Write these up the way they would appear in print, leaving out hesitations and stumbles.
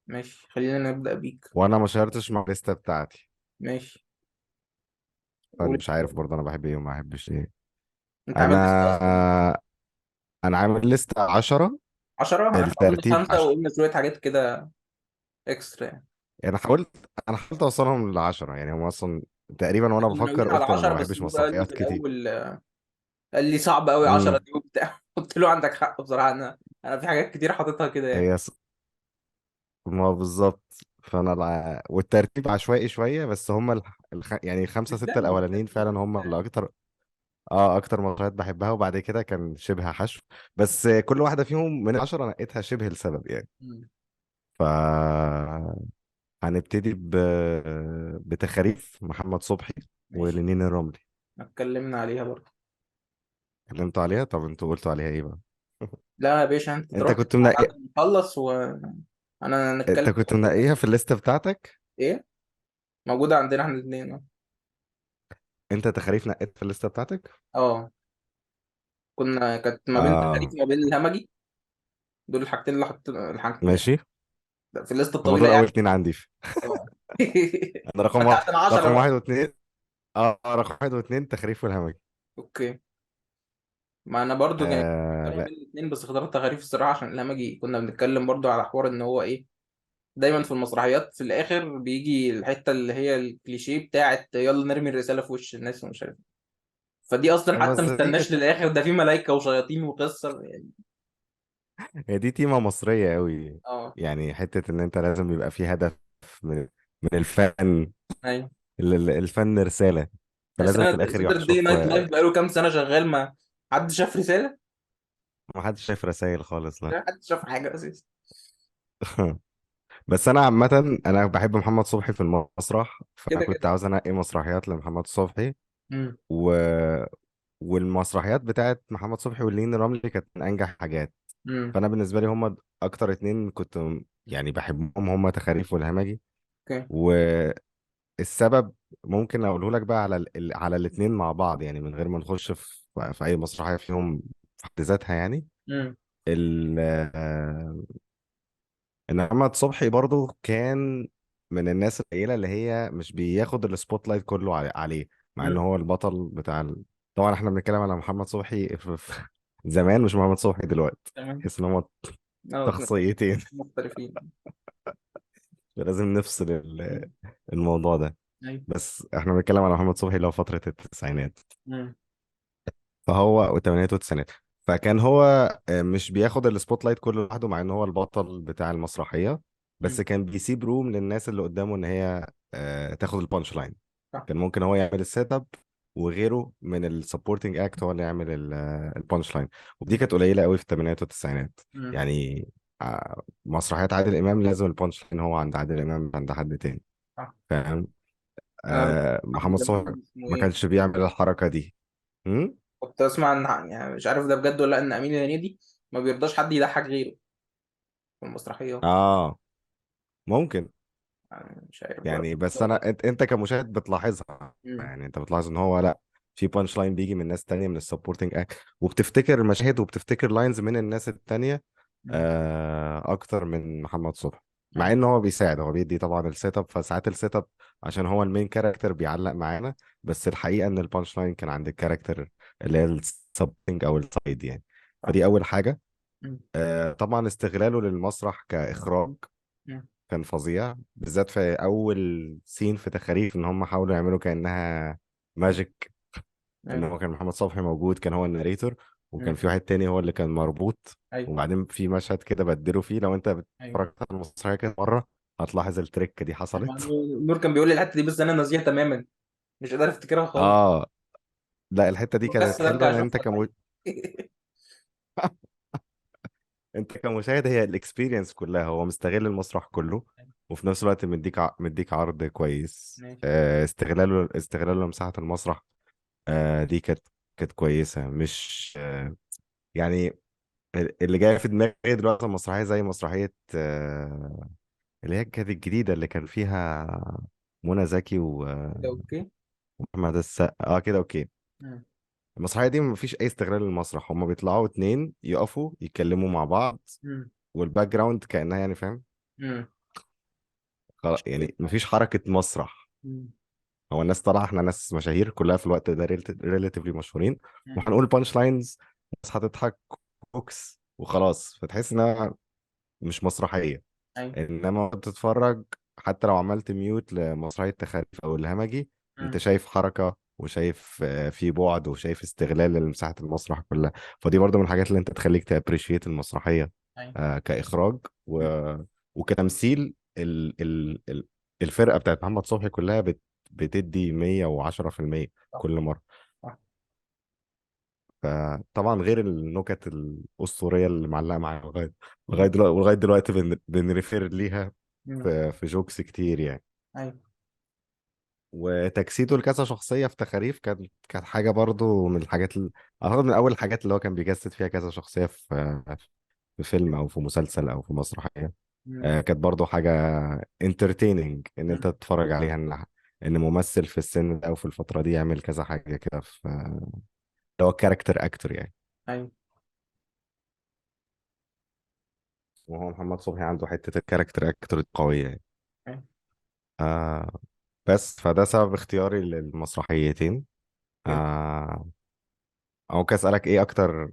ماشي، خلينا نبدأ بيك. وانا ما شيرتش مع الليسته بتاعتي. ماشي، قول. فمش عارف برضه انا بحب ايه وما بحبش ايه. انت عامل لسه اصلا؟ انا انا عامل لسته 10. 10؟ احنا قلنا الترتيب خمسة وقلنا شوية حاجات كده اكسترا يعني. انا حاولت اوصلهم ل10، يعني هم اصلا تقريبا. وانا كنا ناويين بفكر على قلت انا ما 10، بس بحبش هو قال لي مسرحيات في كتير. الأول، قال لي صعب قوي 10 امم دي وبتاع. قلت له عندك حق بصراحة. أنا في حاجات كتير حاططها كده يعني. هي ما هو بالظبط. والترتيب عشوائي شويه، بس هم يعني الخمسه مش سته دايما الاولانيين الترتيب فعلا هم كده اللي يعني. اكتر مسرحيات بحبها، وبعد كده كان شبه حشو. بس كل واحدة فيهم من 10 نقيتها شبه السبب يعني. مم. ف هنبتدي بتخاريف محمد صبحي ماشي، ولنين الرملي. اتكلمنا عليها برضه. اتكلمتوا عليها؟ طب انتوا قلتوا عليها ايه بقى؟ لا يا باشا، انت انت تروح كنت تسمع بعد منقي ما نخلص وانا انت نتكلم كنت عليها. منقيها في الليستة بتاعتك؟ ايه، موجودة عندنا احنا الاثنين. انت تخاريف نقيت في الليستة بتاعتك؟ اه، كانت ما بين تكاليف اه، وما بين الهمجي. دول الحاجتين اللي حط الحاجتين ماشي. في الليسته هم الطويله دول اول يعني. اتنين عندي. اه. انا رقم فانت واحد. عشان 10 رقم واحد بقى. واثنين. رقم واحد واثنين تخريف والهمجي. اوكي. ما انا برضو كان كانوا لا، بين الاثنين، بس اخترت تغريف الصراحه عشان الهمجي كنا بنتكلم برضو على حوار ان هو ايه. دايما في المسرحيات في الاخر بيجي الحته اللي هي الكليشيه بتاعت يلا نرمي الرساله في وش الناس ومش عارف. فدي اصلا حتى بس دي مستناش كانت للاخر، ده في ملايكه وشياطين وقصه يعني. هي دي تيمة مصرية قوي. اه. يعني حتة ان انت لازم يبقى في هدف من الفن. ايوه. الفن رسالة. فلازم في الاخر ساتردي يحشر. نايت لايف بقاله كام سنه شغال، ما حد شاف رساله. ما حدش شايف رسائل خالص، لا. ما حد شاف حاجه اساسا. بس انا عامة انا بحب محمد صبحي في المسرح، فانا كده كنت كده. عاوز انقي مسرحيات لمحمد صبحي. امم. و... والمسرحيات بتاعت محمد صبحي واللين رملي كانت من انجح حاجات. امم. فانا بالنسبة لي هم اكتر اتنين كنت يعني بحبهم، هم تخاريف والهمجي. اوكي. السبب ممكن اقوله لك بقى على على الاثنين مع بعض، يعني من غير ما نخش في اي مسرحيه فيهم في حد ذاتها يعني. امم. ال ان محمد صبحي برضو كان من الناس القليله اللي هي مش بياخد السبوت لايت كله عليه، مع ان امم. هو البطل بتاع طبعا احنا بنتكلم على محمد صبحي زمان، مش محمد صبحي دلوقتي. تمام. تحس ان هم اه، شخصيتين. مختلفين. لازم نفصل الموضوع ده. ايوه. بس احنا بنتكلم على محمد صبحي اللي هو فتره التسعينات. امم. فهو والثمانينات والتسعينات. فكان هو مش بياخد السبوت لايت كله لوحده، مع ان هو البطل بتاع المسرحيه. بس امم. كان بيسيب روم للناس اللي قدامه ان هي تاخد البانش لاين. صح. كان ممكن هو يعمل السيت اب، وغيره من السبورتنج اكت هو اللي يعمل البانش لاين. ودي كانت قليله قوي في الثمانينات والتسعينات. امم. يعني مسرحيات عادل امام لازم البانش لاين هو عند عادل امام، مش عند حد تاني. صح. فاهم؟ انا محمد صبحي اسمه ما ايه؟ كانش بيعمل الحركه دي. كنت اسمع ان يعني مش عارف ده بجد ولا لا، ان امين هنيدي ما بيرضاش حد يضحك غيره في المسرحيات. اه، ممكن. يعني مش عارف بقى. يعني بس انت كمشاهد بتلاحظها، امم. يعني انت بتلاحظ ان هو لا، في بانش لاين بيجي من ناس تانية من السبورتنج اكت، وبتفتكر مشاهد وبتفتكر لاينز من الناس التانية امم. اكتر من محمد صبحي. مع ايوه. ان هو بيساعد، هو بيدي طبعا السيت اب، فساعات السيت اب عشان هو المين كاركتر بيعلق معانا. بس الحقيقة ان البانش لاين كان عند الكاركتر اللي هي السبورتنج او السايد يعني. صح. فدي اول حاجة. امم. طبعا استغلاله للمسرح كاخراج امم. كان فظيع، بالذات في اول سين في تخاريف ان هم حاولوا يعملوا كانها ماجيك. ان ايوه. هو كان محمد صبحي موجود، كان هو الناريتور، وكان امم. في واحد تاني هو اللي كان مربوط. ايوه. وبعدين في مشهد كده بدلوا فيه، لو انت ايوه. اتفرجت على المسرحيه كده مره هتلاحظ التريك دي حصلت. نور كان بيقول لي الحته دي، بس انا ناسيها تماما. مش قادر افتكرها خالص. اه، لا الحته دي كانت مكسل حلوه ارجع لان انت اشوفها طيب. انت كمشاهد هي الاكسبيرينس كلها، هو مستغل المسرح كله، وفي نفس الوقت مديك عرض كويس. ماشي. استغلاله لمساحه المسرح. دي كانت كويسة، مش يعني اللي جاي في دماغي دلوقتي مسرحية زي مسرحية اللي هي كانت الجديدة اللي كان فيها منى زكي كده اوكي. وأحمد السقا. اه كده اوكي. امم. المسرحية دي مفيش أي استغلال للمسرح، هما بيطلعوا اتنين يقفوا يتكلموا مع بعض، امم. والباك جراوند كأنها يعني فاهم، امم. يعني مفيش حركة مسرح. مم. هو الناس طالعة، احنا ناس مشاهير كلها في الوقت ده، ريلاتيفلي مشهورين، مم. وهنقول بانش لاينز، الناس هتضحك كوكس وخلاص، فتحس انها مش مسرحية. ايوه. انما بتتفرج، حتى لو عملت ميوت لمسرحية تخاريف او الهمجي، انت مم. شايف حركة، وشايف في بعد، وشايف استغلال لمساحة المسرح كلها. فدي برضو من الحاجات اللي انت تخليك تابريشيت المسرحية ايوه. كإخراج مم. وكتمثيل. الفرقة بتاعت محمد صبحي كلها بتدي 110% صح. كل مرة. صح. فطبعا غير النكت الأسطورية اللي معلقة معايا لغاية مم. دلوقتي، ولغاية دلوقتي بنريفير ليها مم. في جوكس كتير يعني. ايوه. وتجسيده لكذا شخصية في تخاريف كانت حاجة برضو من الحاجات أعتقد من أول الحاجات اللي هو كان بيجسد فيها كذا شخصية في فيلم أو في مسلسل أو في مسرحية. مم. كانت برضو حاجة entertaining إن أنت مم. تتفرج عليها، إن ممثل في السن ده أو في الفترة دي يعمل كذا حاجة كده، في اللي هو كاركتر أكتور يعني. ايوه. وهو محمد صبحي عنده حتة الكاركتر أكتور قوية يعني. ايوه. آه بس فده سبب اختياري للمسرحيتين. جامد. آه ممكن أسألك إيه أكتر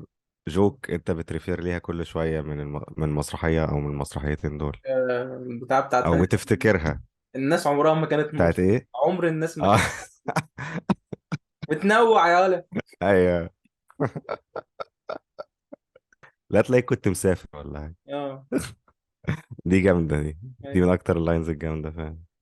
جوك أنت بتريفير ليها كل شوية من المسرحية أو من المسرحيتين دول، البتاع بتاعت أو بتفتكرها؟ الناس عمرها ما كانت بتاعت إيه؟ عمر الناس ما آه كانت بتنوع يا ولا. أيوه. لا تلاقيك كنت مسافر ولا حاجة. اه. دي جامدة دي. دي من أيوة. أكتر اللاينز الجامدة فعلا.